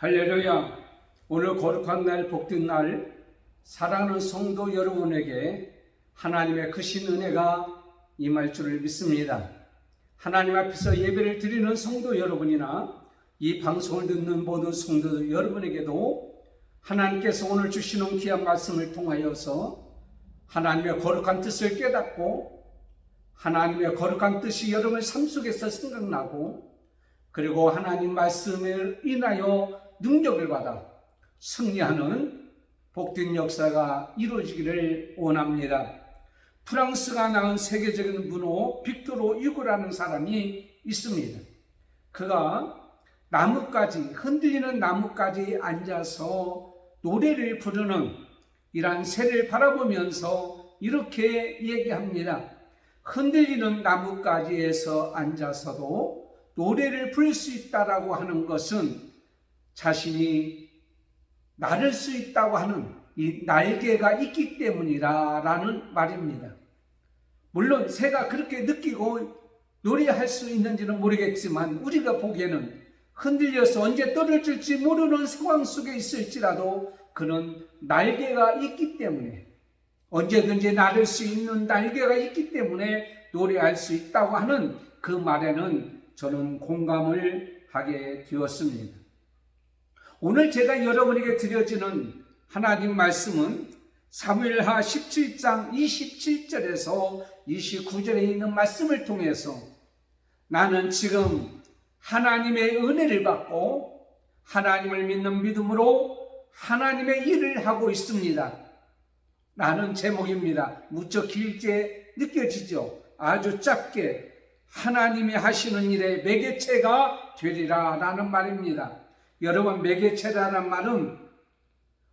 할렐루야. 오늘 거룩한 날, 복된 날, 사랑하는 성도 여러분에게 하나님의 크신 은혜가 임할 줄을 믿습니다. 하나님 앞에서 예배를 드리는 성도 여러분이나 이 방송을 듣는 모든 성도 여러분에게도 하나님께서 오늘 주시는 귀한 말씀을 통하여서 하나님의 거룩한 뜻을 깨닫고 하나님의 거룩한 뜻이 여러분의 삶 속에서 생각나고, 그리고 하나님 말씀을 인하여 능력을 받아 승리하는 복된 역사가 이루어지기를 원합니다. 프랑스가 낳은 세계적인 문호 빅토르 유고라는 사람이 있습니다. 그가 나뭇가지, 흔들리는 나뭇가지에 앉아서 노래를 부르는 이러한 새를 바라보면서 이렇게 얘기합니다. 흔들리는 나뭇가지에서 앉아서도 노래를 부를 수 있다라고 하는 것은 자신이 날을 수 있다고 하는 이 날개가 있기 때문이라는 말입니다. 물론 새가 그렇게 느끼고 노래할 수 있는지는 모르겠지만, 우리가 보기에는 흔들려서 언제 떨어질지 모르는 상황 속에 있을지라도 그는 날개가 있기 때문에, 언제든지 날을 수 있는 날개가 있기 때문에 노래할 수 있다고 하는 그 말에는 저는 공감을 하게 되었습니다. 오늘 제가 여러분에게 드려지는 하나님 말씀은 사무엘하 17장 27절에서 29절에 있는 말씀을 통해서 나는 지금 하나님의 은혜를 받고 하나님을 믿는 믿음으로 하나님의 일을 하고 있습니다. 라는 제목입니다. 무척 길게 느껴지죠? 아주 짧게 하나님이 하시는 일에 매개체가 되리라 라는 말입니다. 여러분, 매개체라는 말은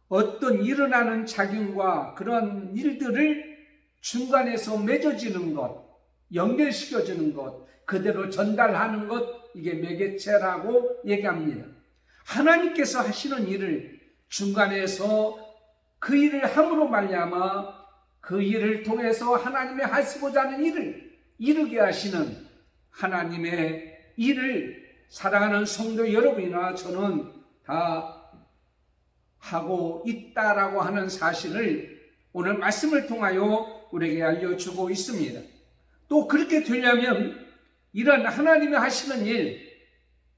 어떤 일어나는 작용과 그런 일들을 중간에서 맺어지는 것, 연결시켜주는 것, 그대로 전달하는 것, 이게 매개체라고 얘기합니다. 하나님께서 하시는 일을 중간에서 그 일을 함으로 말미암아 그 일을 통해서 하나님이 하시고자 하는 일을 이루게 하시는 하나님의 일을 사랑하는 성도 여러분이나 저는 다 하고 있다라고 하는 사실을 오늘 말씀을 통하여 우리에게 알려주고 있습니다. 또 그렇게 되려면, 이런 하나님이 하시는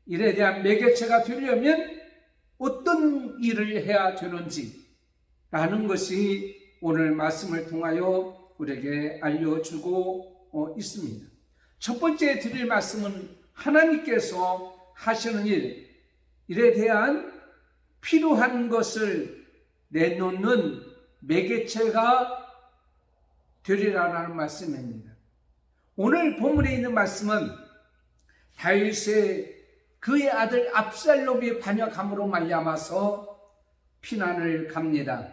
일에 대한 매개체가 되려면 어떤 일을 해야 되는지 라는 것이 오늘 말씀을 통하여 우리에게 알려주고 있습니다. 첫 번째 드릴 말씀은 하나님께서 하시는 일에 대한 필요한 것을 내놓는 매개체가 되리라는 말씀입니다. 오늘 본문에 있는 말씀은 다윗의 그의 아들 압살롬이 반역함으로 말미암아서 피난을 갑니다.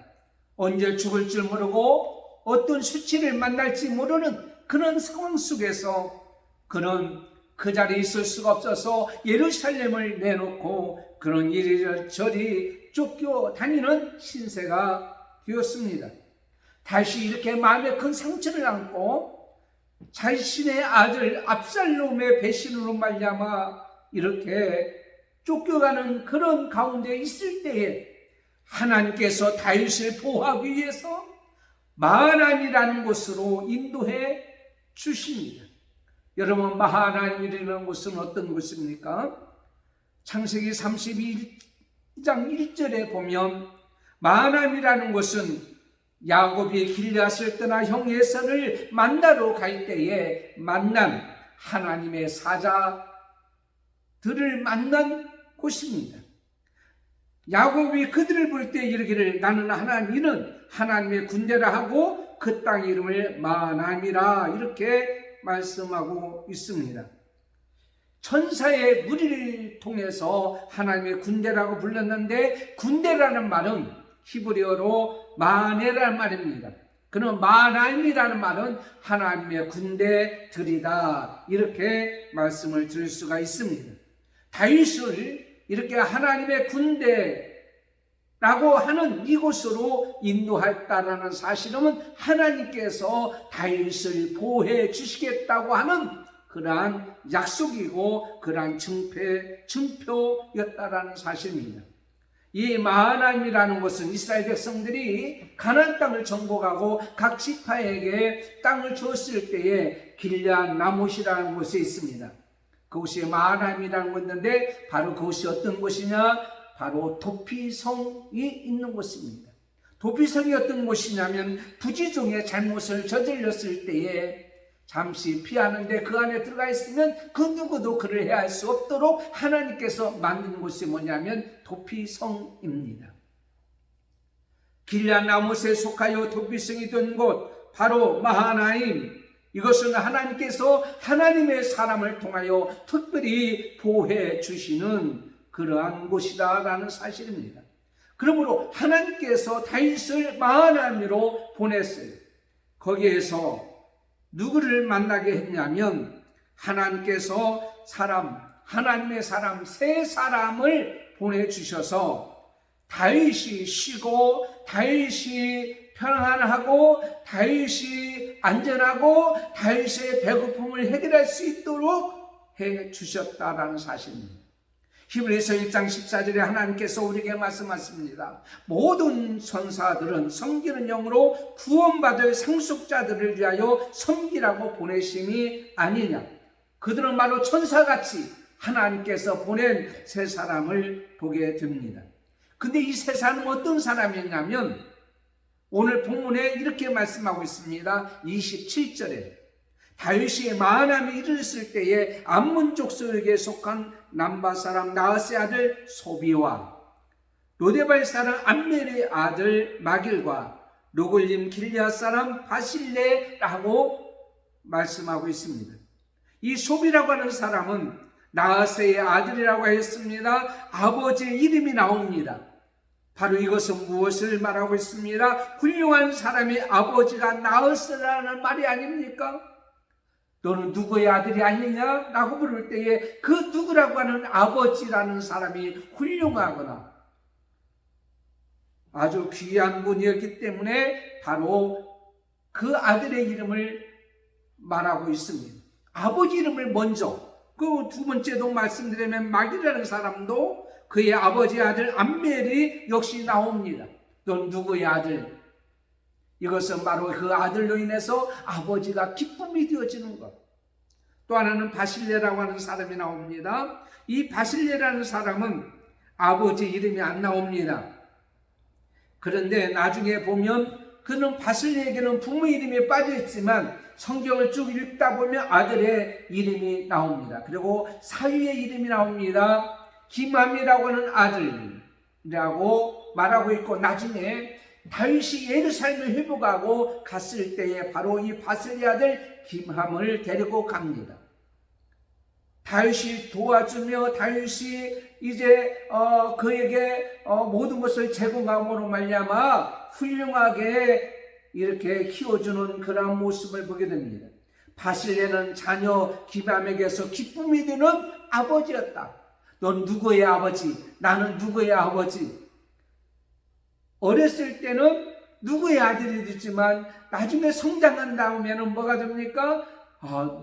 언제 죽을 줄 모르고 어떤 수치를 만날지 모르는 그런 상황 속에서 그는 그 자리에 있을 수가 없어서 예루살렘을 내놓고 그런 이리저리 쫓겨다니는 신세가 되었습니다. 다시 이렇게 마음에 큰 상처를 안고 자신의 아들 압살롬의 배신으로 말미암아 이렇게 쫓겨가는 그런 가운데 있을 때에 하나님께서 다윗을 보호하기 위해서 마하나임이라는 곳으로 인도해 주십니다. 여러분, 마하나임이라는 곳은 어떤 곳입니까? 창세기 32장 1절에 보면 마하나임이라는 곳은 야곱이 길앗을 떠나 형 에서를 만나러 갈 때에 만난 하나님의 사자들을 만난 곳입니다. 야곱이 그들을 볼 때 이르기를 나는 하나님은 하나님의 군대라 하고 그 땅 이름을 마하나임이라 이렇게 말씀하고 있습니다. 천사의 무리를 통해서 하나님의 군대라고 불렀는데, 군대라는 말은 히브리어로 마네라는 말입니다. 그럼 마하나임이라는 말은 하나님의 군대들이다, 이렇게 말씀을 드릴 수가 있습니다. 다윗을 이렇게 하나님의 군대라고 하는 이곳으로 인도했다라는 사실은 하나님께서 다윗을 보호해 주시겠다고 하는 그러한 약속이고 그러한 증표였다라는 사실입니다. 이 마하나임이라는 것은 이스라엘 백성들이 가나안 땅을 정복하고 각 지파에게 땅을 주었을 때에 길앗 라못이라는 곳에 있습니다. 그곳이 마하나임이라는 곳인데 바로 그곳이 어떤 곳이냐? 바로 도피성이 있는 곳입니다. 도피성이 어떤 곳이냐면 부지종의 잘못을 저질렀을 때에 잠시 피하는데 그 안에 들어가 있으면 그 누구도 그를 해할 수 없도록 하나님께서 만든 곳이 뭐냐면 도피성입니다. 길앗 라못에 속하여 도피성이 된 곳 바로 마하나임, 이것은 하나님께서 하나님의 사람을 통하여 특별히 보호해 주시는 그러한 곳이다라는 사실입니다. 그러므로 하나님께서 다윗을 마하나임으로 보냈어요. 거기에서 누구를 만나게 했냐면 하나님께서 하나님의 사람 세 사람을 보내주셔서 다윗이 쉬고 다윗이 평안하고 다윗이 안전하고 다윗의 배고픔을 해결할 수 있도록 해주셨다라는 사실입니다. 히브리서 1장 14절에 하나님께서 우리에게 말씀하십니다. 모든 천사들은 섬기는 영으로 구원받을 상속자들을 위하여 섬기라고 보내심이 아니냐. 그들은 바로 천사같이 하나님께서 보낸 세 사람을 보게 됩니다. 근데 이 세 사람은 어떤 사람이었냐면 오늘 본문에 이렇게 말씀하고 있습니다. 27절에 다윗이 마하나임에 이르렀을 때에 암몬 족속에게 속한 남바 사람 나하스의 아들 소비와 로데발 사람 암멜의 아들 마길과 로글림 길앗 사람 바실레라고 말씀하고 있습니다. 이 소비라고 하는 사람은 나하스의 아들이라고 했습니다. 아버지의 이름이 나옵니다. 바로 이것은 무엇을 말하고 있습니다? 훌륭한 사람의 아버지가 나하스라는 말이 아닙니까? 너는 누구의 아들이 아니냐? 라고 부를 때에 그 누구라고 하는 아버지라는 사람이 훌륭하거나 아주 귀한 분이었기 때문에 바로 그 아들의 이름을 말하고 있습니다. 아버지 이름을 먼저, 그 두 번째도 말씀드리면 마길이라는 사람도 그의 아버지의 아들 암멜이 역시 나옵니다. 넌 누구의 아들? 이것은 바로 그 아들로 인해서 아버지가 기쁨이 되어지는 것. 또 하나는 바실레라고 하는 사람이 나옵니다. 이 바실레라는 사람은 아버지 이름이 안 나옵니다. 그런데 나중에 보면 그는 바실레에게는 부모 이름이 빠져있지만 성경을 쭉 읽다 보면 아들의 이름이 나옵니다. 그리고 사위의 이름이 나옵니다. 김함이라고 하는 아들이라고 말하고 있고 나중에 다윗이 예루살렘을 회복하고 갔을 때에 바로 이 바슬의 아들 김함을 데리고 갑니다. 다윗이 도와주며 다윗이 이제 그에게 모든 것을 제공함으로 말미암아 훌륭하게 이렇게 키워주는 그런 모습을 보게 됩니다. 바실레는 자녀 김함에게서 기쁨이 되는 아버지였다. 넌 누구의 아버지? 나는 누구의 아버지? 어렸을 때는 누구의 아들이 되지만 나중에 성장한 다음에는 뭐가 됩니까?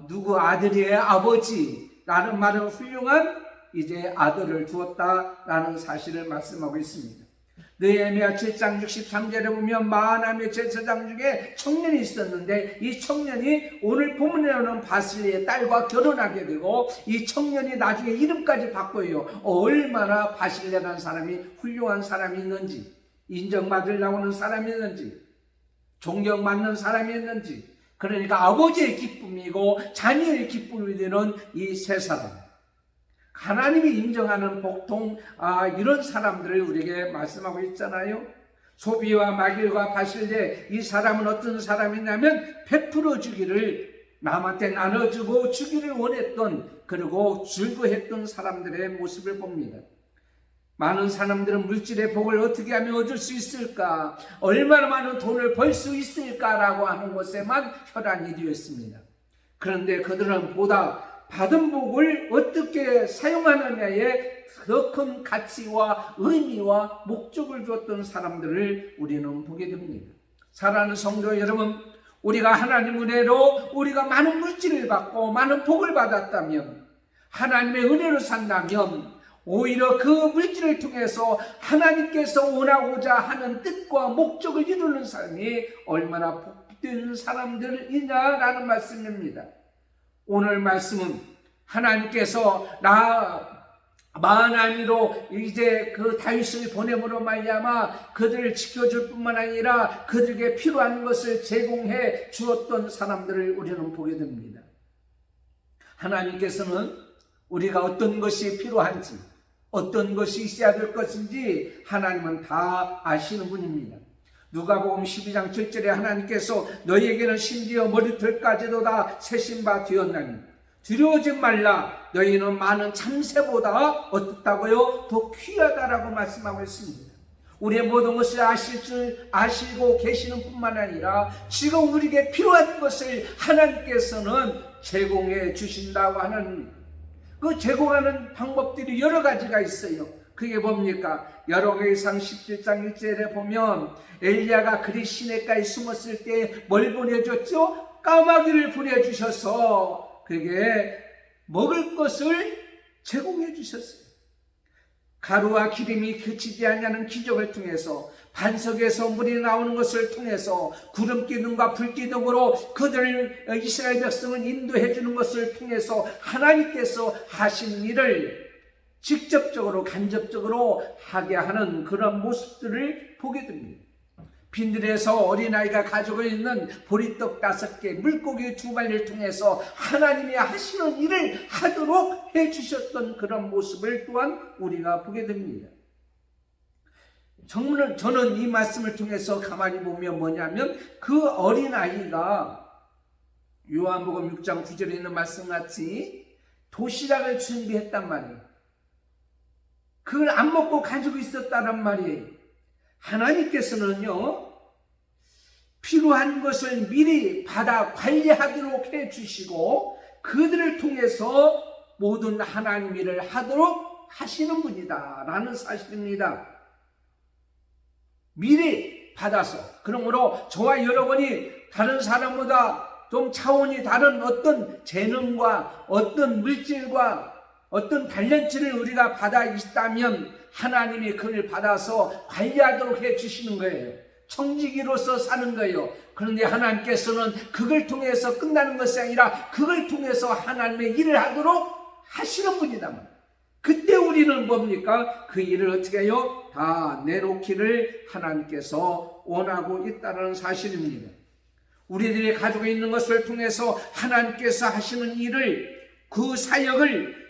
누구 아들의 아버지 라는 말은 훌륭한 이제 아들을 두었다라는 사실을 말씀하고 있습니다. 느헤미야 7장 63절에 보면 마하나임의 제사장 중에 청년이 있었는데 이 청년이 오늘 본문에 나오는 바실레의 딸과 결혼하게 되고 이 청년이 나중에 이름까지 바꿔요. 얼마나 바실레라는 사람이 훌륭한 사람이 있는지, 인정받을 나오는 사람이 있는지, 존경받는 사람이 있는지. 그러니까 아버지의 기쁨이고 자녀의 기쁨이 되는 이 세 사람, 하나님이 인정하는 복통, 이런 사람들을 우리에게 말씀하고 있잖아요. 소비와 마길과 바실레, 이 사람은 어떤 사람이냐면 베풀어 주기를, 남한테 나눠주고 주기를 원했던, 그리고 즐거워했던 사람들의 모습을 봅니다. 많은 사람들은 물질의 복을 어떻게 하면 얻을 수 있을까, 얼마나 많은 돈을 벌 수 있을까라고 하는 것에만 혈안이 되었습니다. 그런데 그들은 보다 받은 복을 어떻게 사용하느냐에 더 큰 가치와 의미와 목적을 두었던 사람들을 우리는 보게 됩니다. 사랑하는 성도 여러분, 우리가 하나님 은혜로 우리가 많은 물질을 받고 많은 복을 받았다면, 하나님의 은혜로 산다면 오히려 그 물질을 통해서 하나님께서 원하고자 하는 뜻과 목적을 이루는 사람이 얼마나 복된 사람들이냐라는 말씀입니다. 오늘 말씀은 하나님께서 마하나임으로 이제 그 다윗을 보냄으로 말미암아 그들을 지켜줄 뿐만 아니라 그들에게 필요한 것을 제공해 주었던 사람들을 우리는 보게 됩니다. 하나님께서는 우리가 어떤 것이 필요한지, 어떤 것이 있어야 될 것인지 하나님은 다 아시는 분입니다. 누가복음 12장 7절에 하나님께서 너희에게는 심지어 머리털까지도 다 세신 바 되었나니 두려워하지 말라. 너희는 많은 참새보다 어떻다고요? 더 귀하다라고 말씀하고 있습니다. 우리의 모든 것을 아실 줄 아시고 계시는 뿐만 아니라 지금 우리에게 필요한 것을 하나님께서는 제공해 주신다고 하는 그 제공하는 방법들이 여러 가지가 있어요. 그게 뭡니까? 여로기상 17장 1절에 보면 엘리야가 그리 시내가에 숨었을 때 뭘 보내줬죠? 까마귀를 보내주셔서 그에게 먹을 것을 제공해 주셨어요. 가루와 기름이 그치지 않냐는 기적을 통해서 반석에서 물이 나오는 것을 통해서 구름 기둥과 불 기둥으로 그들을 이스라엘 백성을 인도해 주는 것을 통해서 하나님께서 하신 일을 직접적으로 간접적으로 하게 하는 그런 모습들을 보게 됩니다. 빈들에서 어린아이가 가지고 있는 보리떡 5개, 물고기 2마리를 통해서 하나님이 하시는 일을 하도록 해주셨던 그런 모습을 또한 우리가 보게 됩니다. 정말 저는 이 말씀을 통해서 가만히 보면 뭐냐면 그 어린아이가 요한복음 6장 9절에 있는 말씀같이 도시락을 준비했단 말이에요. 그걸 안 먹고 가지고 있었다란 말이에요. 하나님께서는요, 필요한 것을 미리 받아 관리하도록 해주시고 그들을 통해서 모든 하나님 일을 하도록 하시는 분이다 라는 사실입니다. 미리 받아서, 그러므로 저와 여러분이 다른 사람보다 좀 차원이 다른 어떤 재능과 어떤 물질과 어떤 달란트를 우리가 받아 있다면 하나님이 그를 받아서 관리하도록 해주시는 거예요. 청지기로서 사는 거예요. 그런데 하나님께서는 그걸 통해서 끝나는 것이 아니라 그걸 통해서 하나님의 일을 하도록 하시는 분이다. 그때 우리는 뭡니까? 그 일을 어떻게 해요? 다 내놓기를 하나님께서 원하고 있다는 사실입니다. 우리들이 가지고 있는 것을 통해서 하나님께서 하시는 일을, 그 사역을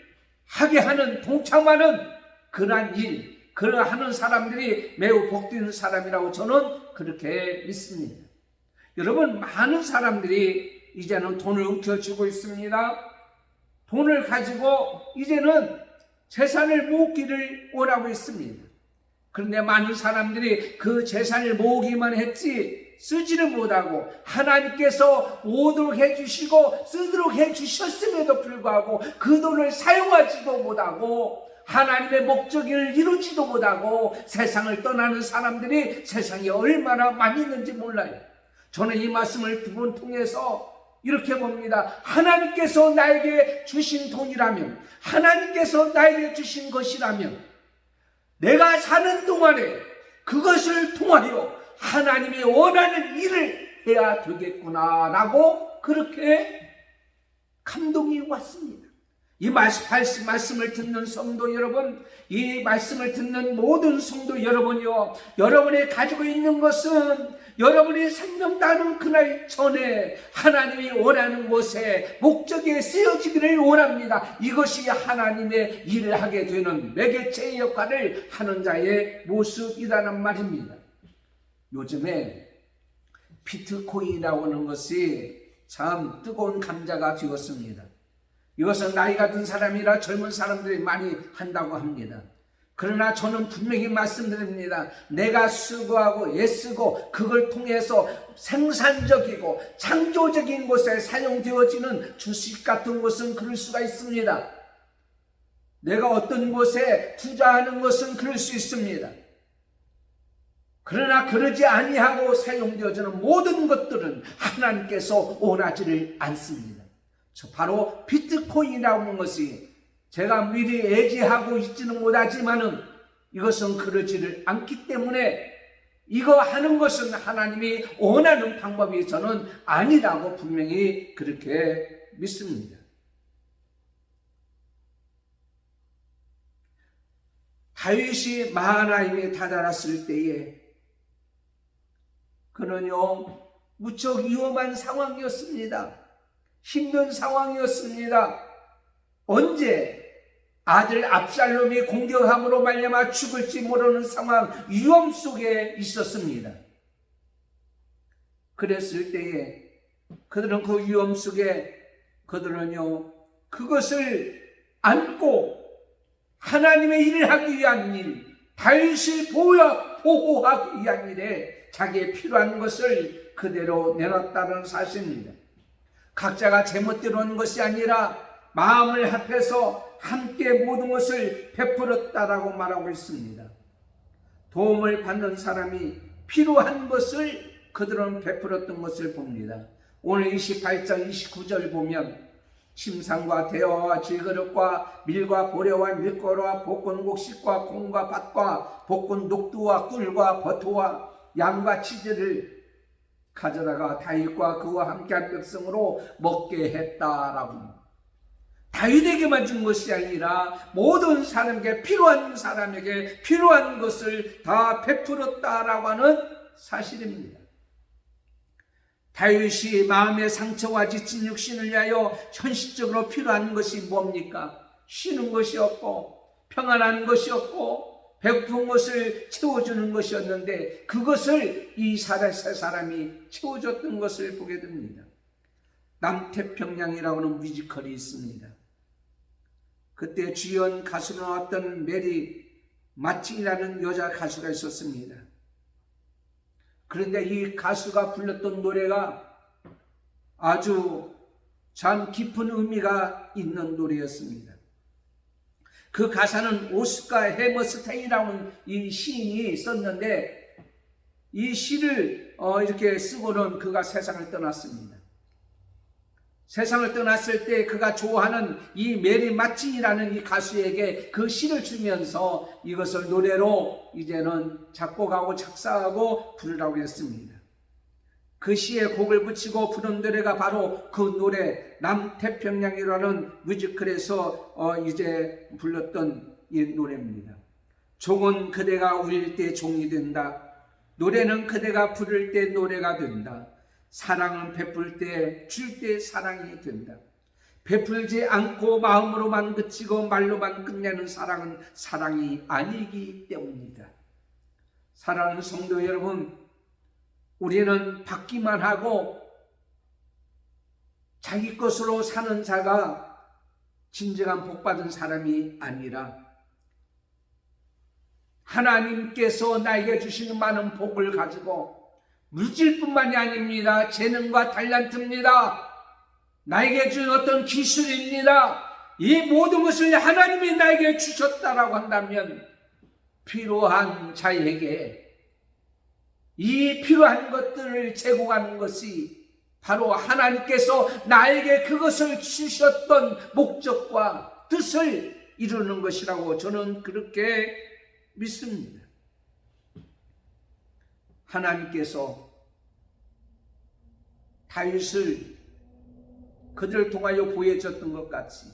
하게 하는, 동참하는 그러한 일, 그러하는 사람들이 매우 복된 사람이라고 저는 그렇게 믿습니다. 여러분, 많은 사람들이 이제는 돈을 움켜쥐고 있습니다. 돈을 가지고 이제는 재산을 모으기를 원하고 있습니다. 그런데 많은 사람들이 그 재산을 모으기만 했지 쓰지를 못하고 하나님께서 오도록 해주시고 쓰도록 해주셨음에도 불구하고 그 돈을 사용하지도 못하고 하나님의 목적을 이루지도 못하고 세상을 떠나는 사람들이 세상에 얼마나 많이 있는지 몰라요. 저는 이 말씀을 두 번 통해서 이렇게 봅니다. 하나님께서 나에게 주신 돈이라면, 하나님께서 나에게 주신 것이라면 내가 사는 동안에 그것을 통하여 하나님이 원하는 일을 해야 되겠구나라고 그렇게 감동이 왔습니다. 이 말씀을 듣는 성도 여러분, 이 말씀을 듣는 모든 성도 여러분이요, 여러분이 가지고 있는 것은 여러분이 생명 나는 그날 전에 하나님이 원하는 곳에 목적에 쓰여지기를 원합니다. 이것이 하나님의 일을 하게 되는 매개체의 역할을 하는 자의 모습이라는 말입니다. 요즘에 비트코인이라고 하는 것이 참 뜨거운 감자가 되었습니다. 이것은 나이가 든 사람이라 젊은 사람들이 많이 한다고 합니다. 그러나 저는 분명히 말씀드립니다. 내가 수고하고 애쓰고 그걸 통해서 생산적이고 창조적인 곳에 사용되어지는 주식 같은 것은 그럴 수가 있습니다. 내가 어떤 곳에 투자하는 것은 그럴 수 있습니다. 그러나 그러지 아니하고 사용되어지는 모든 것들은 하나님께서 원하지를 않습니다. 바로 비트코인이라고 하는 것이 제가 미리 예지하고 있지는 못하지만은 이것은 그러지를 않기 때문에 이거 하는 것은 하나님이 원하는 방법이 저는 아니라고 분명히 그렇게 믿습니다. 다윗이 마하나임에 다다랐을 때에 그는요 무척 위험한 상황이었습니다. 힘든 상황이었습니다. 언제 아들 압살롬이 공격함으로 말미암아 죽을지 모르는 상황, 위험 속에 있었습니다. 그랬을 때에 그들은 그 위험 속에 그들은요 그것을 안고 하나님의 일을 하기 위한 일, 다윗을 보호하기 위한 일에 자기의 필요한 것을 그대로 내놨다는 사실입니다. 각자가 제멋대로 한 것이 아니라 마음을 합해서 함께 모든 것을 베풀었다라고 말하고 있습니다. 도움을 받는 사람이 필요한 것을 그들은 베풀었던 것을 봅니다. 오늘 28장 29절 보면 침상과 대화와 질그릇과 밀과 보레와 밀가루와 볶은 곡식과 콩과 밭과 볶은 녹두와 꿀과 버터와 양과 치즈를 가져다가 다윗과 그와 함께한 백성으로 먹게 했다라고. 다윗에게만 준 것이 아니라 모든 사람에게 필요한 사람에게 필요한 것을 다 베풀었다라고 하는 사실입니다. 다윗이 마음의 상처와 지친 육신을 위하여 현실적으로 필요한 것이 뭡니까? 쉬는 것이 없고 평안한 것이 없고 배고픈 것을 채워주는 것이었는데 그것을 이 세 사람이 채워줬던 것을 보게 됩니다. 남태평양이라고 하는 뮤지컬이 있습니다. 그때 주연 가수로 나왔던 메리 마틴이라는 여자 가수가 있었습니다. 그런데 이 가수가 불렀던 노래가 아주 참 깊은 의미가 있는 노래였습니다. 그 가사는 오스카 해머스테인이라는 이 시인이 썼는데 이 시를 이렇게 쓰고는 그가 세상을 떠났습니다. 세상을 떠났을 때 그가 좋아하는 이 메리 마틴이라는 이 가수에게 그 시를 주면서 이것을 노래로 이제는 작곡하고 작사하고 부르라고 했습니다. 그 시에 곡을 붙이고 부른 노래가 바로 그 노래 남태평양이라는 뮤지컬에서 이제 불렀던 이 노래입니다. 종은 그대가 울릴 때 종이 된다. 노래는 그대가 부를 때 노래가 된다. 사랑은 베풀 때, 줄 때 사랑이 된다. 베풀지 않고 마음으로만 그치고 말로만 끝내는 사랑은 사랑이 아니기 때문이다. 사랑하는 성도 여러분, 우리는 받기만 하고 자기 것으로 사는 자가 진정한 복받은 사람이 아니라 하나님께서 나에게 주시는 많은 복을 가지고 물질뿐만이 아닙니다. 재능과 달란트입니다. 나에게 준 어떤 기술입니다. 이 모든 것을 하나님이 나에게 주셨다라고 한다면 필요한 자에게 이 필요한 것들을 제공하는 것이 바로 하나님께서 나에게 그것을 주셨던 목적과 뜻을 이루는 것이라고 저는 그렇게 믿습니다. 하나님께서 다윗을 그들을 통하여 보여줬던 것 같이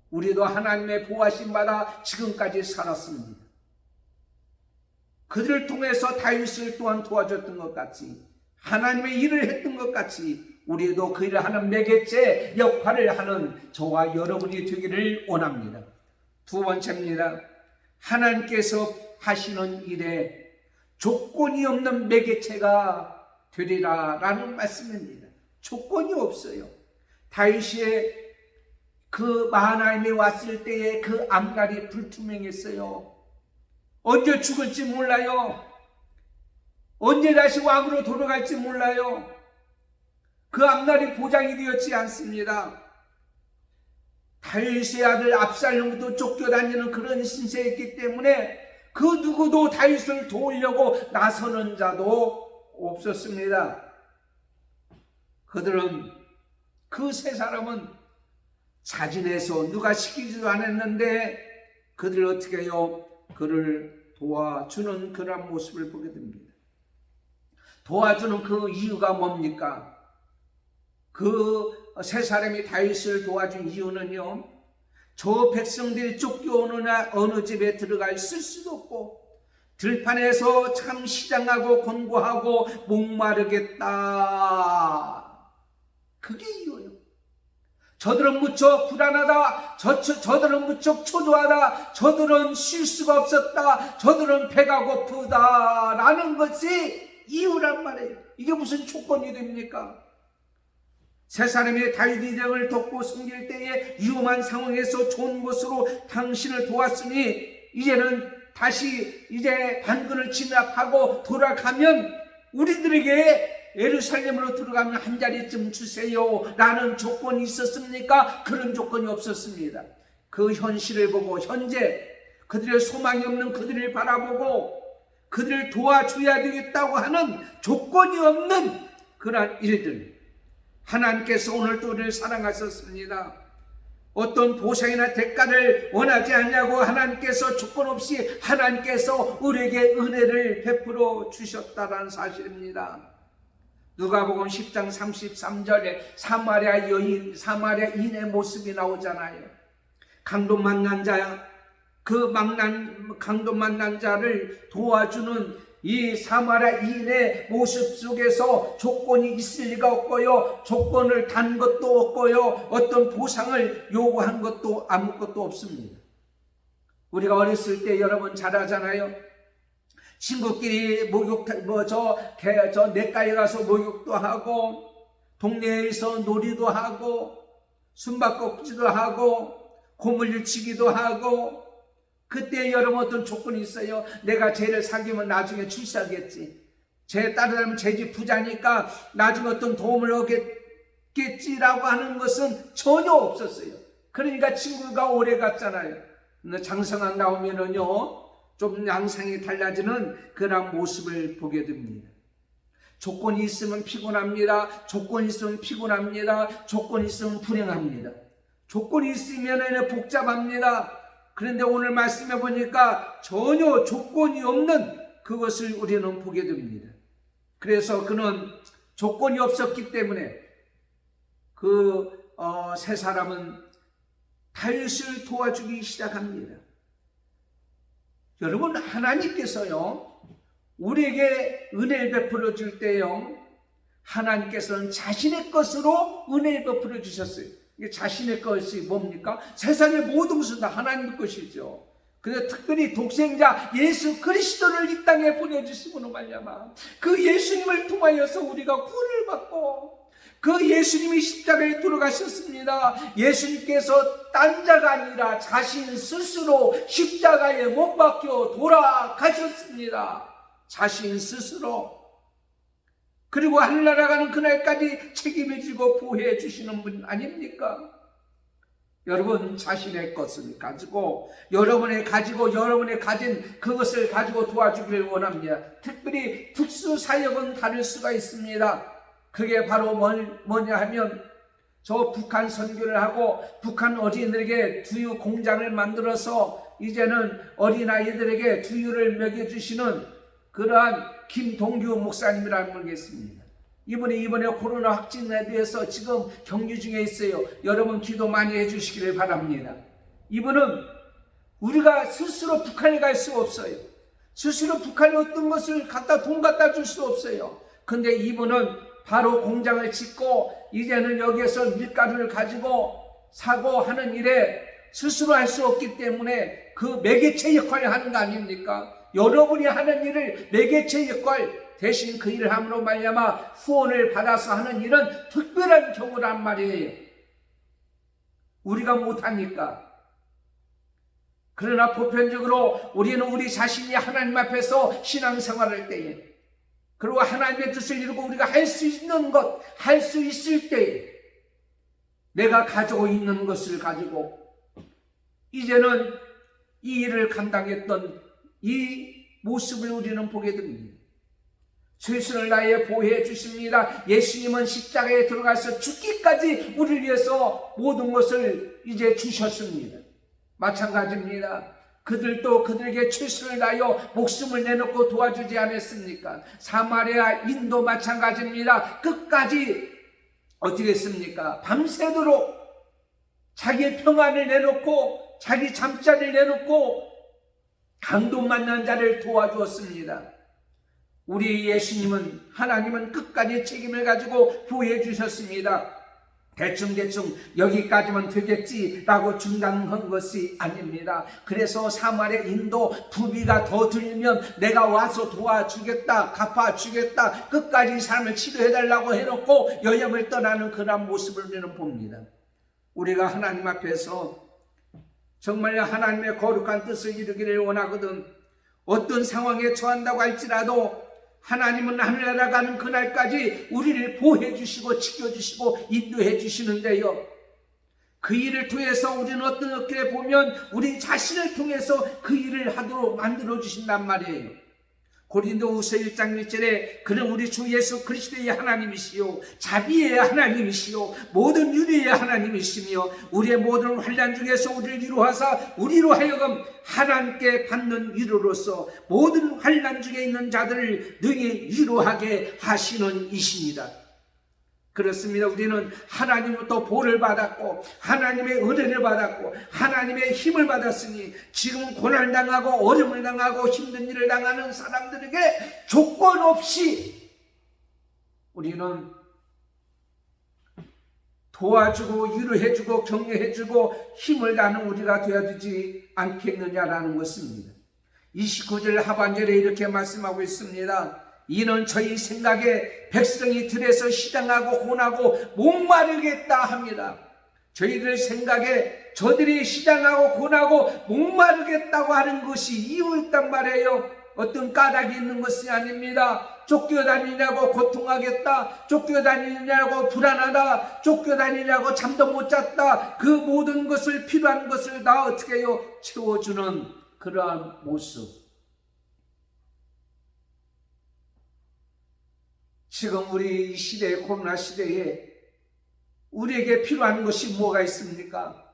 우리도 하나님의 보호하심 받아 지금까지 살았습니다. 그들을 통해서 다윗을 또한 도와줬던 것 같이 하나님의 일을 했던 것 같이 우리도 그 일을 하는 매개체 역할을 하는 저와 여러분이 되기를 원합니다. 두 번째입니다. 하나님께서 하시는 일에 조건이 없는 매개체가 되리라라는 말씀입니다. 조건이 없어요. 다윗이 그 마하나임에 왔을 때에 그 앞날이 불투명했어요. 언제 죽을지 몰라요. 언제 다시 왕으로 돌아갈지 몰라요. 그 앞날이 보장이 되었지 않습니다. 다윗의 아들 압살롬도 쫓겨다니는 그런 신세였기 때문에 그 누구도 다윗을 도우려고 나서는 자도 없었습니다. 그들은 그 세 사람은 자진해서 누가 시키지도 않았는데 그들 어떻게 해요? 그를 도와주는 그런 모습을 보게 됩니다. 도와주는 그 이유가 뭡니까? 그 세 사람이 다윗을 도와준 이유는요, 저 백성들이 쫓겨오느냐 어느 집에 들어가 있을 수도 없고 들판에서 참 시장하고 권고하고 목마르겠다. 그게 이유예요. 저들은 무척 불안하다. 저들은 무척 초조하다. 저들은 쉴 수가 없었다. 저들은 배가 고프다. 라는 것이 이유란 말이에요. 이게 무슨 조건이 됩니까? 세 사람이 다윗 일행을 돕고 섬길 때에 위험한 상황에서 좋은 것으로 당신을 도왔으니 이제는 다시 이제 반군을 진압하고 돌아가면 우리들에게 예루살렘으로 들어가면 한 자리쯤 주세요 라는 조건이 있었습니까? 그런 조건이 없었습니다. 그 현실을 보고 현재 그들의 소망이 없는 그들을 바라보고 그들을 도와줘야 되겠다고 하는 조건이 없는 그러한 일들, 하나님께서 오늘도 우리를 사랑하셨습니다. 어떤 보상이나 대가를 원하지 않냐고 하나님께서 조건 없이 하나님께서 우리에게 은혜를 베풀어 주셨다는 사실입니다. 누가복음 10장 33절에 사마리아 여인의 모습이 나오잖아요. 강도 만난 자, 강도 만난 자를 도와주는 이 사마리아인의 모습 속에서 조건이 있을 리가 없고요, 조건을 단 것도 없고요, 어떤 보상을 요구한 것도 아무것도 없습니다. 우리가 어렸을 때 여러분 잘 알잖아요. 친구끼리 목욕, 저 냇가에 가서 목욕도 하고, 동네에서 놀이도 하고, 숨바꼭질도 하고, 고물치기도 하고. 그때 여러분 어떤 조건이 있어요? 내가 쟤를 사귀면 나중에 출세하겠지. 쟤 따르면 쟤 집 부자니까 나중에 어떤 도움을 얻겠지라고 하는 것은 전혀 없었어요. 그러니까 친구가 오래 갔잖아요. 근데 장성한 나오면은요, 좀 양상이 달라지는 그런 모습을 보게 됩니다. 조건이 있으면 피곤합니다. 조건이 있으면 피곤합니다. 조건이 있으면 불행합니다. 조건이 있으면 복잡합니다. 그런데 오늘 말씀해 보니까 전혀 조건이 없는 그것을 우리는 보게 됩니다. 그래서 그는 조건이 없었기 때문에 세 사람은 다윗을 도와주기 시작합니다. 여러분, 하나님께서요, 우리에게 은혜를 베풀어 줄 때요, 하나님께서는 자신의 것으로 은혜를 베풀어 주셨어요. 이게 자신의 것이 뭡니까? 세상의 모든 것은 다 하나님의 것이죠. 근데 특별히 독생자 예수 그리스도를 이 땅에 보내주심으로 말미암아 그 예수님을 통하여서 우리가 구원을 받고, 그 예수님이 십자가에 돌아가셨습니다. 예수님께서 딴 자가 아니라 자신 스스로 십자가에 못 박혀 돌아가셨습니다. 자신 스스로. 그리고 하늘나라 가는 그날까지 책임을 지고 보호해 주시는 분 아닙니까? 여러분, 자신의 것을 가지고 여러분이 가진 그것을 가지고 도와주기를 원합니다. 특별히 특수사역은 다를 수가 있습니다. 그게 바로 뭐냐 하면, 저 북한 선교를 하고 북한 어린이들에게 두유 공장을 만들어서 이제는 어린아이들에게 두유를 먹여주시는 그러한 김동규 목사님이라는 분이 있습니다. 이분이 이번에 코로나 확진에 대해서 지금 격리 중에 있어요. 여러분 기도 많이 해주시기를 바랍니다. 이분은 우리가 스스로 북한에 갈 수 없어요. 스스로 북한에 어떤 것을 돈 갖다 줄 수 없어요. 근데 이분은 바로 공장을 짓고 이제는 여기에서 밀가루를 가지고 사고 하는 일에 스스로 할 수 없기 때문에 그 매개체 역할을 하는 거 아닙니까? 여러분이 하는 일을 매개체 역할 대신 그 일을 함으로 말미암아 후원을 받아서 하는 일은 특별한 경우란 말이에요. 우리가 못하니까. 그러나 보편적으로 우리는 우리 자신이 하나님 앞에서 신앙생활할 때에, 그리고 하나님의 뜻을 이루고 우리가 할 수 있는 것, 할 수 있을 때에 내가 가지고 있는 것을 가지고 이제는 이 일을 감당했던 이 모습을 우리는 보게 됩니다. 최선을 다해 보호해 주십니다. 예수님은 십자가에 들어가서 죽기까지 우리를 위해서 모든 것을 이제 주셨습니다. 마찬가지입니다. 그들도 그들에게 최선을 다하여 목숨을 내놓고 도와주지 않았습니까? 사마리아 인도 마찬가지입니다. 끝까지 어떻게 했습니까? 밤새도록 자기의 평안을 내놓고 자기 잠자리를 내놓고 감동받는 자를 도와주었습니다. 우리 예수님은, 하나님은 끝까지 책임을 가지고 보호해 주셨습니다. 대충 여기까지만 되겠지라고 중단한 것이 아닙니다. 그래서 사마리아 인도 부비가 더 들면 내가 와서 도와주겠다, 갚아주겠다, 끝까지 삶을 치료해달라고 해놓고 여행을 떠나는 그런 모습을 우리는 봅니다. 우리가 하나님 앞에서 정말 하나님의 거룩한 뜻을 이루기를 원하거든 어떤 상황에 처한다고 할지라도 하나님은 하늘나라 가는 그날까지 우리를 보호해 주시고 지켜주시고 인도해 주시는데요, 그 일을 통해서 우리는 어떻게 보면 우리 자신을 통해서 그 일을 하도록 만들어 주신단 말이에요. 고린도후서 1장 1절에 그는 우리 주 예수 그리스도의 하나님이시요 자비의 하나님이시요 모든 유리의 하나님이시며 우리의 모든 환난 중에서 우리를 위로하사 우리로 하여금 하나님께 받는 위로로서 모든 환난 중에 있는 자들을 능히 위로하게 하시는 이십니다. 그렇습니다. 우리는 하나님부터 보호를 받았고 하나님의 은혜를 받았고 하나님의 힘을 받았으니 지금 고난당하고 어려움을 당하고 힘든 일을 당하는 사람들에게 조건 없이 우리는 도와주고 위로해주고 격려해주고 힘을 다하는 우리가 되어야 되지 않겠느냐라는 것입니다. 29절 하반절에 이렇게 말씀하고 있습니다. 이는 저희 생각에 백성이 들에서 시장하고 혼하고 목마르겠다 합니다. 저희들 생각에 저들이 시장하고 혼하고 목마르겠다고 하는 것이 이유였단 말이에요. 어떤 까닭이 있는 것이 아닙니다. 쫓겨다니냐고 고통하겠다, 쫓겨다니냐고 불안하다, 쫓겨다니냐고 잠도 못 잤다, 그 모든 것을 필요한 것을 다 어떻게 해요? 채워주는 그러한 모습. 지금 우리 이 시대에, 코로나 시대에 우리에게 필요한 것이 뭐가 있습니까?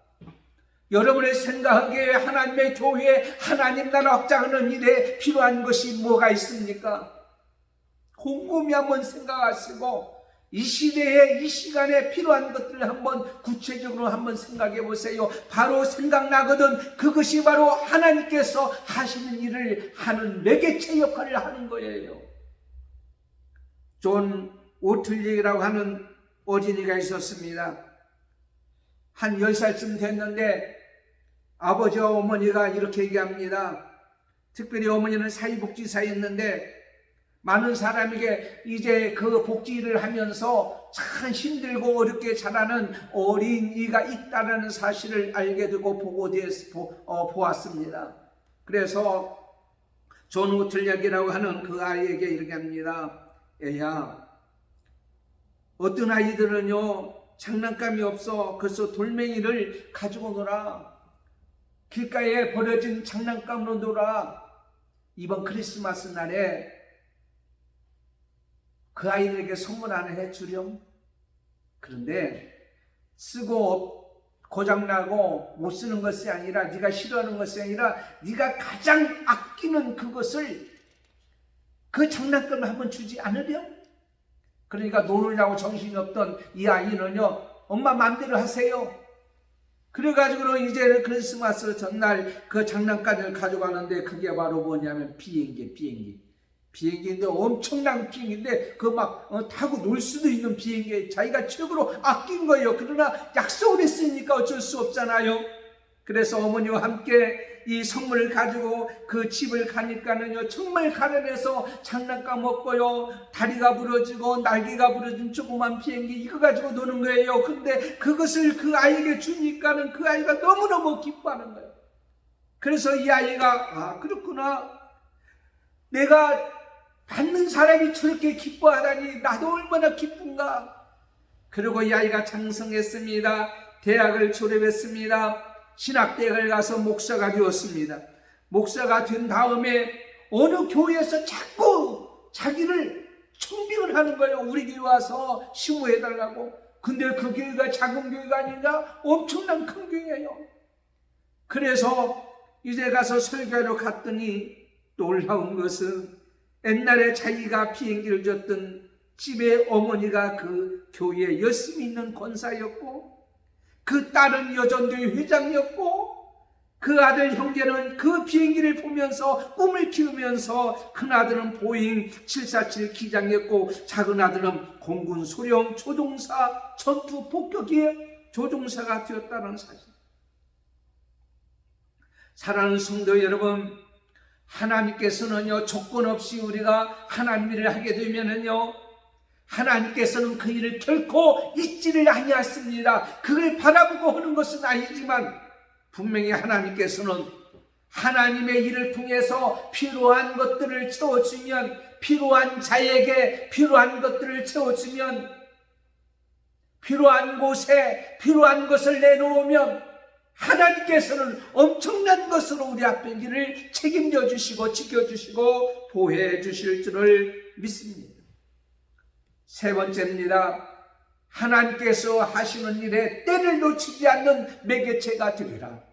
여러분의 생각에 하나님의 교회, 하나님 나라 확장하는 일에 필요한 것이 뭐가 있습니까? 곰곰이 한번 생각하시고 이 시대에, 이 시간에 필요한 것들을 한번 구체적으로 한번 생각해 보세요. 바로 생각나거든 그것이 바로 하나님께서 하시는 일을 하는 매개체 역할을 하는 거예요. 존 오틀릭이라고 하는 어린이가 있었습니다. 한 10살쯤 됐는데 아버지와 어머니가 이렇게 얘기합니다. 특별히 어머니는 사회복지사였는데 많은 사람에게 이제 그 복지를 하면서 참 힘들고 어렵게 자라는 어린이가 있다는 사실을 알게 되고 보았습니다. 그래서 존 오틀릭이라고 하는 그 아이에게 이렇게 합니다. 애야, 어떤 아이들은요 장난감이 없어 그래서 돌멩이를 가지고 놀아. 길가에 버려진 장난감으로 놀아. 이번 크리스마스 날에 그 아이들에게 선물 하나 해주렴. 그런데 쓰고 고장나고 못 쓰는 것이 아니라, 네가 싫어하는 것이 아니라 네가 가장 아끼는 그것을, 그 장난감을 한번 주지 않으렴? 그러니까 놀으려고 정신이 없던 이 아이는요, 엄마 마음대로 하세요. 그래가지고는 이제는 크리스마스 전날 그 장난감을 가져가는데 그게 바로 뭐냐면 비행기인데 엄청난 비행기인데 그 막 타고 놀 수도 있는 비행기에 자기가 최고로 아낀 거예요. 그러나 약속을 했으니까 어쩔 수 없잖아요. 그래서 어머니와 함께 이 선물을 가지고 그 집을 가니까는요 정말 가난해서 장난감 없고요 다리가 부러지고 날개가 부러진 조그만 비행기 이거 가지고 노는 거예요. 근데 그것을 그 아이에게 주니까는 그 아이가 너무너무 기뻐하는 거예요. 그래서 이 아이가 아 그렇구나, 내가 받는 사람이 저렇게 기뻐하다니 나도 얼마나 기쁜가. 그리고 이 아이가 장성했습니다. 대학을 졸업했습니다. 신학대학을 가서 목사가 되었습니다. 목사가 된 다음에 어느 교회에서 자꾸 자기를 청빙을 하는 거예요. 우리 교회 와서 심호해달라고. 근데 그 교회가 작은 교회가 아니라 엄청난 큰 교회예요. 그래서 이제 가서 설교하러 갔더니 놀라운 것은 옛날에 자기가 비행기를 줬던 집에 어머니가 그 교회에 열심히 있는 권사였고, 그 딸은 여전교회 회장이었고, 그 아들 형제는 그 비행기를 보면서 꿈을 키우면서 큰 아들은 보잉 747 기장이었고, 작은 아들은 공군 소령 조종사 전투 폭격기의 조종사가 되었다는 사실. 사랑하는 성도 여러분, 하나님께서는요, 조건 없이 우리가 하나님 일을 하게 되면은요, 하나님께서는 그 일을 결코 잊지를 아니하십니다. 그걸 바라보고 하는 것은 아니지만 분명히 하나님께서는 하나님의 일을 통해서 필요한 것들을 채워주면, 필요한 자에게 필요한 것들을 채워주면, 필요한 곳에 필요한 것을 내놓으면 하나님께서는 엄청난 것으로 우리 앞에 길을 책임져 주시고 지켜주시고 보호해 주실 줄을 믿습니다. 세 번째입니다. 하나님께서 하시는 일에 때를 놓치지 않는 매개체가 되리라.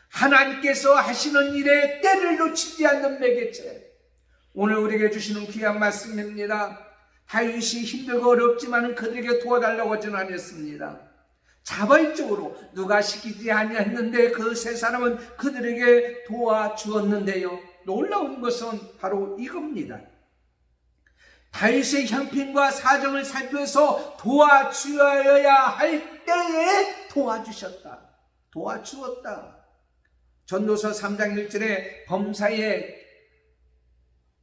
하나님께서 하시는 일에 때를 놓치지 않는 매개체. 오늘 우리에게 주시는 귀한 말씀입니다. 다윗이 힘들고 어렵지만 그들에게 도와달라고 하지는 않았습니다. 자발적으로 누가 시키지 아니했는데 그 세 사람은 그들에게 도와주었는데요. 놀라운 것은 바로 이겁니다. 다윗의 형편과 사정을 살펴서 도와주어야 할 때에 도와주셨다. 도와주었다. 전도서 3장 1절에 범사에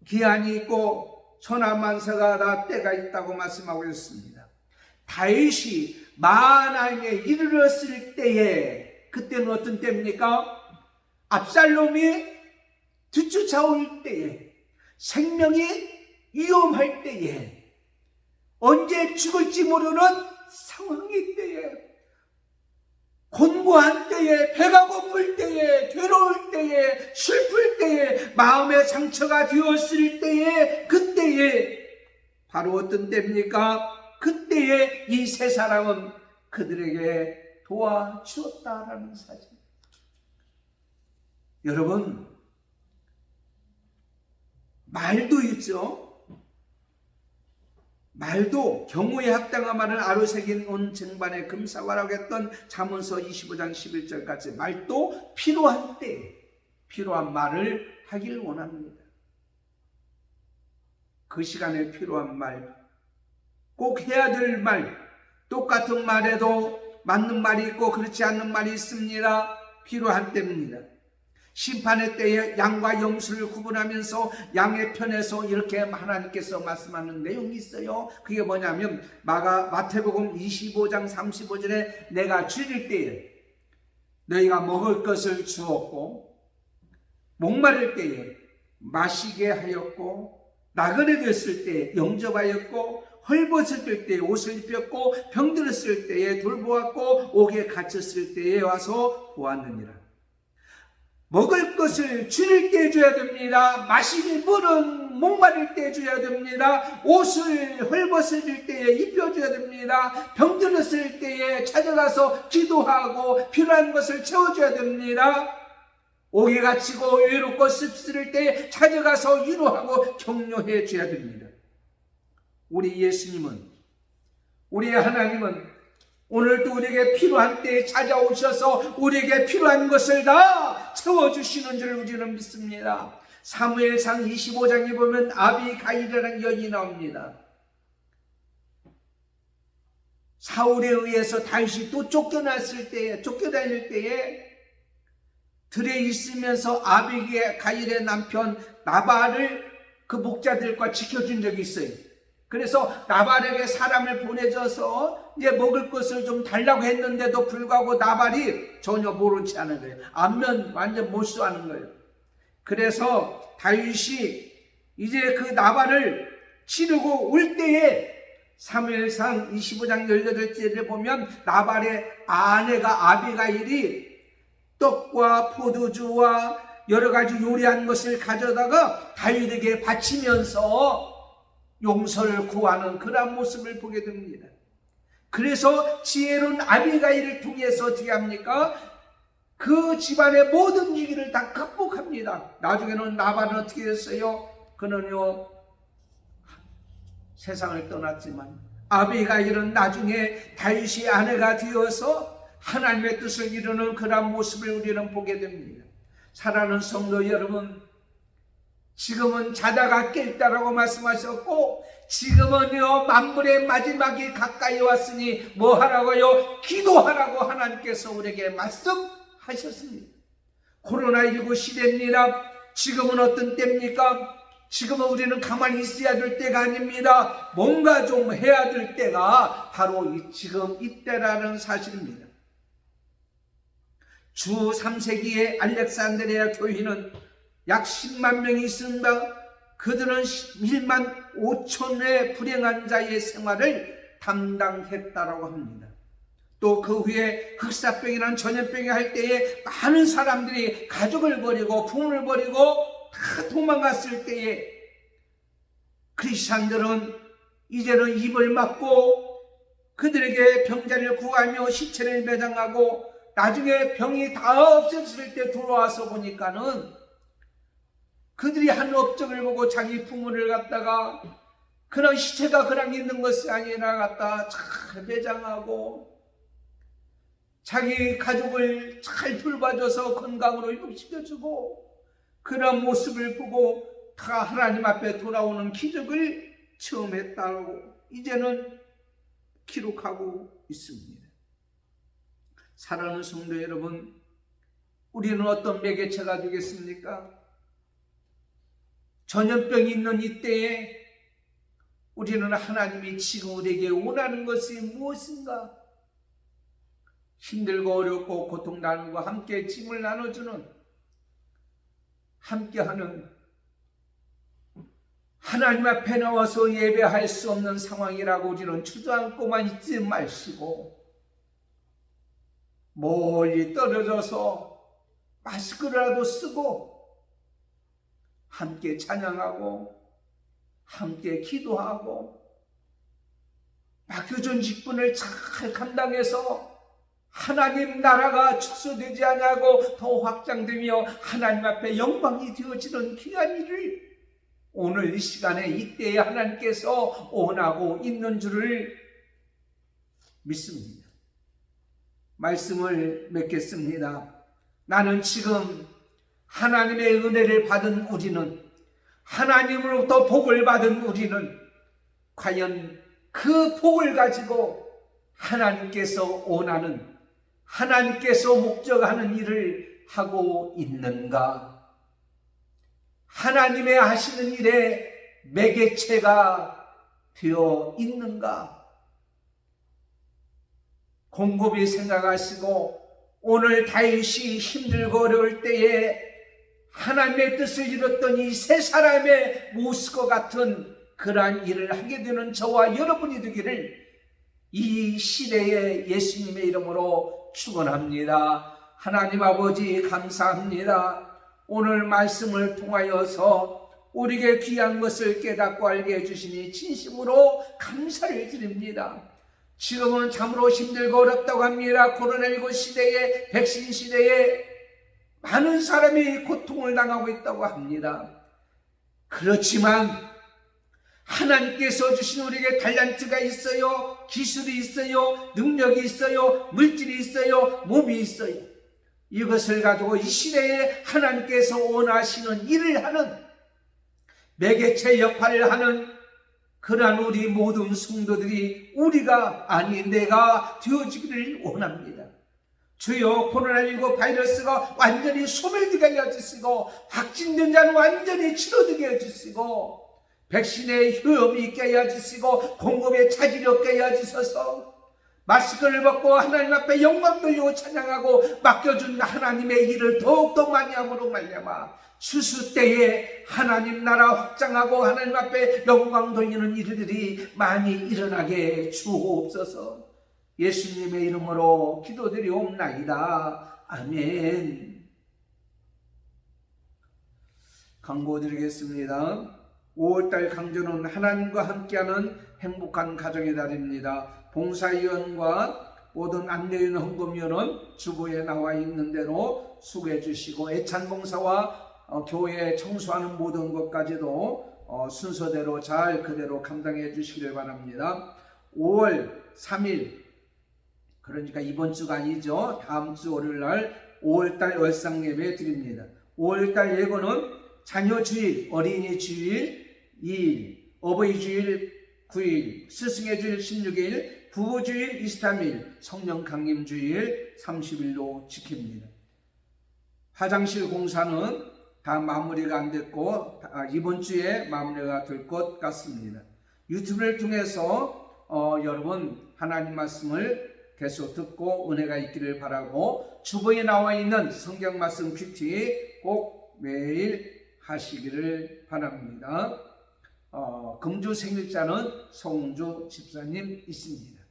기한이 있고 천하만사가 다 때가 있다고 말씀하고 있습니다. 다윗이 마하나임에 이르렀을 때에, 그때는 어떤 때입니까? 압살롬이 뒤쫓아올 때에, 생명이 위험할 때에, 언제 죽을지 모르는 상황일 때에, 곤고한 때에, 배가 고플 때에, 괴로울 때에, 슬플 때에, 마음의 상처가 되었을 때에, 그때에 바로 어떤 때입니까? 그때에 이 세 사람은 그들에게 도와주었다라는 사실. 여러분, 말도 있죠. 말도 경우에 합당한 말을 아로새긴 온 쟁반에 금사과라고 했던 잠언서 25장 11절까지 말도 필요한 때 필요한 말을 하길 원합니다. 그 시간에 필요한 말, 꼭 해야 될 말, 똑같은 말에도 맞는 말이 있고 그렇지 않는 말이 있습니다. 필요한 때입니다. 심판의 때에 양과 염소를 구분하면서 양의 편에서 이렇게 하나님께서 말씀하는 내용이 있어요. 그게 뭐냐면 마태복음 25장 35절에 내가 줄일 때에 너희가 먹을 것을 주었고, 목마를 때에 마시게 하였고, 나그네 됐을 때에 영접하였고, 헐벗을 때에 옷을 입혔고, 병들었을 때에 돌보았고, 옥에 갇혔을 때에 와서 보았느니라. 먹을 것을 줄일 때 줘야 됩니다. 마실 물은 목마를 때 줘야 됩니다. 옷을 헐벗을 때에 입혀줘야 됩니다. 병들었을 때에 찾아가서 기도하고 필요한 것을 채워줘야 됩니다. 옥에 갇히고 외롭고 씁쓸할 때 찾아가서 위로하고 격려해 줘야 됩니다. 우리 예수님은, 우리 하나님은 오늘도 우리에게 필요한 때에 찾아오셔서 우리에게 필요한 것을 다 채워주시는 줄 우리는 믿습니다. 사무엘상 25장에 보면 아비가일이라는 여인이 나옵니다. 사울에 의해서 다윗이 또 쫓겨다닐 때에 들에 있으면서 아비가일의 남편 나발을 그 목자들과 지켜준 적이 있어요. 그래서 나발에게 사람을 보내줘서 이제 먹을 것을 좀 달라고 했는데도 불구하고 나발이 전혀 모르지 않은 거예요. 안면 완전 못수하는 거예요. 그래서 다윗이 이제 그 나발을 치르고 올 때에 사무엘상 25장 18절에 보면 나발의 아내가 아비가일이 떡과 포도주와 여러 가지 요리한 것을 가져다가 다윗에게 바치면서 용서를 구하는 그런 모습을 보게 됩니다. 그래서 지혜로운 아비가일을 통해서 어떻게 합니까? 그 집안의 모든 위기를 다 극복합니다. 나중에는 나발은 어떻게 했어요? 그는요 세상을 떠났지만 아비가일은 나중에 다윗의 아내가 되어서 하나님의 뜻을 이루는 그런 모습을 우리는 보게 됩니다. 사랑하는 성도 여러분, 지금은 자다가 깰다라고 말씀하셨고, 지금은요 만물의 마지막이 가까이 왔으니 뭐 하라고요? 기도하라고 하나님께서 우리에게 말씀하셨습니다. 코로나19 시대입니다. 지금은 어떤 때입니까? 지금은 우리는 가만히 있어야 될 때가 아닙니다. 뭔가 좀 해야 될 때가 바로 지금 이때라는 사실입니다. 주 3세기의 알렉산드리아 교회는 약 10만 명이 있습니다. 그들은 1만 5천의 불행한 자의 생활을 담당했다라고 합니다. 또 그 후에 흑사병이라는 전염병이 할 때에 많은 사람들이 가족을 버리고 부모를 버리고 다 도망갔을 때에 크리스찬들은 이제는 입을 막고 그들에게 병자를 구하며 시체를 매장하고 나중에 병이 다 없어질 때 돌아와서 보니까는 그들이 한 업적을 보고 자기 부모를 갖다가 그런 시체가 그냥 있는 것이 아니라 갖다 잘 매장하고 자기 가족을 잘 돌봐줘서 건강으로 회복시켜주고 그런 모습을 보고 다 하나님 앞에 돌아오는 기적을 체험했다고 이제는 기록하고 있습니다. 사랑하는 성도 여러분, 우리는 어떤 매개체가 되겠습니까? 전염병이 있는 이때에 우리는 하나님이 지금 우리에게 원하는 것이 무엇인가? 힘들고 어렵고 고통 나누고 함께 짐을 나눠주는 함께하는 하나님 앞에 나와서 예배할 수 없는 상황이라고 우리는 주저앉고만 있지 마시고 멀리 떨어져서 마스크라도 쓰고 함께 찬양하고 함께 기도하고 맡겨준 직분을 잘 감당해서 하나님 나라가 축소되지 않냐고 더 확장되며 하나님 앞에 영광이 되어지는 귀한 일을 오늘 이 시간에 이때에 하나님께서 원하고 있는 줄을 믿습니다. 말씀을 맺겠습니다. 나는 지금 하나님의 은혜를 받은 우리는, 하나님으로부터 복을 받은 우리는 과연 그 복을 가지고 하나님께서 원하는, 하나님께서 목적하는 일을 하고 있는가? 하나님의 하시는 일에 매개체가 되어 있는가? 곰곰이 생각하시고 오늘 다윗이 힘들고 어려울 때에 하나님의 뜻을 이뤘던 이 세 사람의 모습과 같은 그러한 일을 하게 되는 저와 여러분이 되기를 이 시대에 예수님의 이름으로 축원합니다. 하나님 아버지 감사합니다. 오늘 말씀을 통하여서 우리에게 귀한 것을 깨닫고 알게 해주시니 진심으로 감사를 드립니다. 지금은 참으로 힘들고 어렵다고 합니다. 코로나19 시대에, 백신 시대에 많은 사람이 고통을 당하고 있다고 합니다. 그렇지만 하나님께서 주신 우리에게 달란트가 있어요. 기술이 있어요. 능력이 있어요. 물질이 있어요. 몸이 있어요. 이것을 가지고 이 시대에 하나님께서 원하시는 일을 하는 매개체 역할을 하는 그러한 우리 모든 성도들이 우리가 아니 내가 되어지기를 원합니다. 주여 코로나19 바이러스가 완전히 소멸되게 해주시고 확진된 자는 완전히 치료되게 해주시고 백신의 효험이 있게 해주시고 공급에 차질이 없게 해주셔서 마스크를 벗고 하나님 앞에 영광 돌리고 찬양하고 맡겨준 하나님의 일을 더욱더 많이 함으로 말미암아 추수 때에 하나님 나라 확장하고 하나님 앞에 영광 돌리는 일들이 많이 일어나게 주옵소서. 예수님의 이름으로 기도드리옵나이다. 아멘. 광고 드리겠습니다. 5월달 강조는 하나님과 함께하는 행복한 가정의 달입니다. 봉사위원과 모든 안내위원, 헌금위원은 주보에 나와 있는 대로 수고해 주시고 애찬봉사와 교회 청소하는 모든 것까지도 순서대로 잘 그대로 감당해 주시기를 바랍니다. 5월 3일, 그러니까 이번 주가 아니죠. 다음 주 월요일날 5월달 월상예배 드립니다. 5월달 예고는 자녀주일, 어린이주일 2일, 어버이주일 9일, 스승의 주일 16일, 부부주일 23일, 성령강림주일 30일로 지킵니다. 화장실 공사는 다 마무리가 안 됐고 이번 주에 마무리가 될 것 같습니다. 유튜브를 통해서 여러분 하나님 말씀을 계속 듣고 은혜가 있기를 바라고, 주보에 나와 있는 성경 말씀 큐티 꼭 매일 하시기를 바랍니다. 금주 생일자는 송주 집사님 있습니다.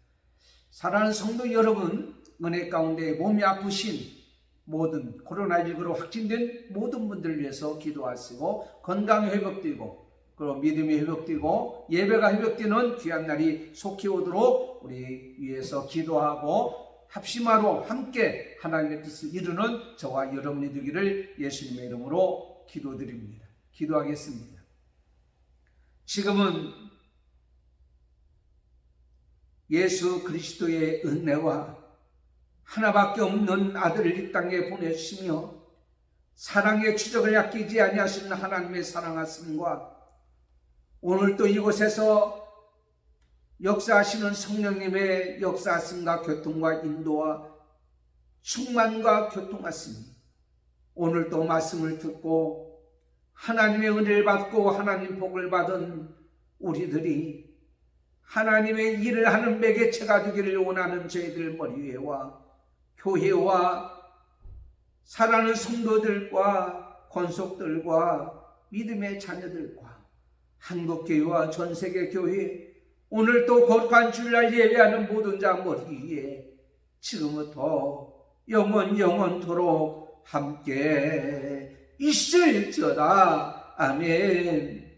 사랑하는 성도 여러분, 은혜 가운데 몸이 아프신 모든 코로나19로 확진된 모든 분들을 위해서 기도하시고, 건강 회복되고 그리고 믿음이 회복되고 예배가 회복되는 귀한 날이 속히 오도록 우리 위해서 기도하고 합심하러 함께 하나님의 뜻을 이루는 저와 여러분이 되기를 예수님의 이름으로 기도드립니다. 기도하겠습니다. 지금은 예수 그리스도의 은혜와 하나밖에 없는 아들을 이 땅에 보내주시며 사랑의 추적을 아끼지 아니하시는 하나님의 사랑하심과 오늘도 이곳에서 역사하시는 성령님의 역사하심과 교통과 인도와 충만과 교통하심이 오늘도 말씀을 듣고 하나님의 은혜를 받고 하나님 복을 받은 우리들이 하나님의 일을 하는 매개체가 되기를 원하는 저희들 머리 위에와 교회와 사랑하는 성도들과 권속들과 믿음의 자녀들과 한국교회와 전세계 교회, 오늘도 거룩한 주일날 예배하는 모든 자 머리 위에 지금부터 영원토록 함께 있을지어다. 아멘.